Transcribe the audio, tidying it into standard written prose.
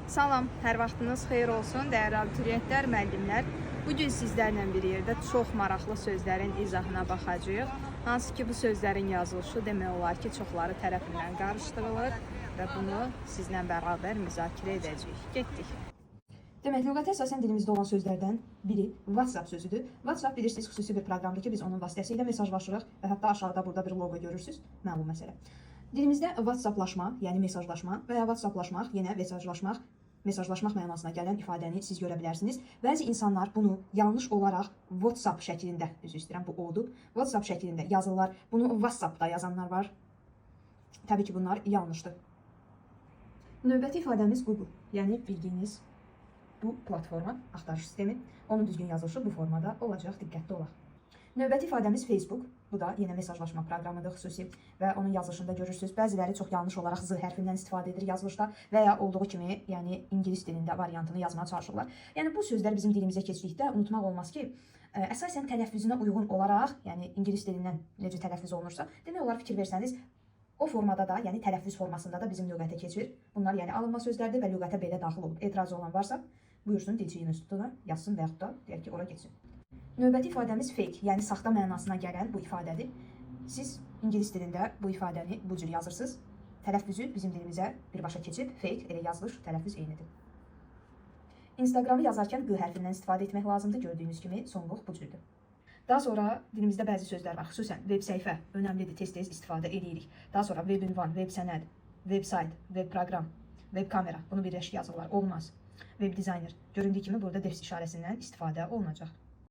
Salam, hər vaxtınız xeyir olsun, dəyərli abituriyentlər, müəllimlər. Bugün sizlərlə bir yerdə çox maraqlı sözlərin izahına baxacağıq. Hansı ki, bu sözlərin yazılışı demək olar ki, çoxları tərəfindən qarışdırılır və bunu sizlə bərabər müzakirə edəcəyik. Getdik. Demək, lüğətə əsasən dilimizdə olan sözlərdən biri WhatsApp sözüdür. WhatsApp bilirsiniz xüsusi bir proqramdır ki, biz onun vasitəsilə mesajlaşırıq və hətta aşağıda burada bir loqo görürsünüz, məlum məsələ. Dilimizdə WhatsApplaşma, yəni mesajlaşma və ya WhatsApplaşmaq, yenə mesajlaşmaq mənasına gələn ifadəni siz görə bilərsiniz. Bəzi insanlar bunu yanlış olaraq WhatsApp şəklində, üzr istəyirəm, bu odur, WhatsApp şəklində yazırlar. Bunu WhatsAppda yazanlar var. Təbii ki, bunlar yanlışdır. Növbəti ifadəmiz Google, yəni bildiyiniz bu platforma, axtarış sistemi, onun düzgün yazılışı bu formada olacaq, diqqətli olaq. Növbəti ifadəmiz Facebook, bu da yenə mesajlaşma proqramıdır xüsusi və onun yazılışında görürsünüz. Bəziləri çox yanlış olaraq Z hərfindən istifadə edir yazılışda və ya olduğu kimi, yəni ingilis dilində variantını yazmaya çalışırlar. Yəni bu sözlər bizim dilimizə keçdikdə unutmaq olmaz ki, əsasən tələffüzünə uyğun olaraq, yəni ingilis dilindən necə tələffüz olunursa, demək olar fikir versəniz, o formada da, yəni tələffüz formasında da bizim lüğətə keçir. Bunlar yəni alınma sözlərdir və lüğətə belə daxil olub. Etirazı olan varsa, buyursun dilçi institutuna yazsın və yaxud da deyək ki, ora geçsin. Növbəti ifadəmiz fake, yəni saxta mənasına gələn bu ifadədir. Siz ingilis dilində bu ifadəni bu cür yazırsınız. Tələffüzü bizim dilimizə birbaşa keçib, fake, elə yazılış, tələffüz eynidir. Instagramı yazarkən G hərfindən istifadə etmək lazımdır. Gördüyünüz kimi sonluq bu cürdür. Daha sonra dilimizdə bəzi sözlər var. Xüsusən web səhifə önəmlidir, tez-tez istifadə edirik. Daha sonra web ünvan, web sənəd, web sayt, web proqram, web kamera. Bunu birləşik yazırlar. Olmaz. Web dizayner. Göründüyü kimi burada defs işarəsindən istifadə olunacaq.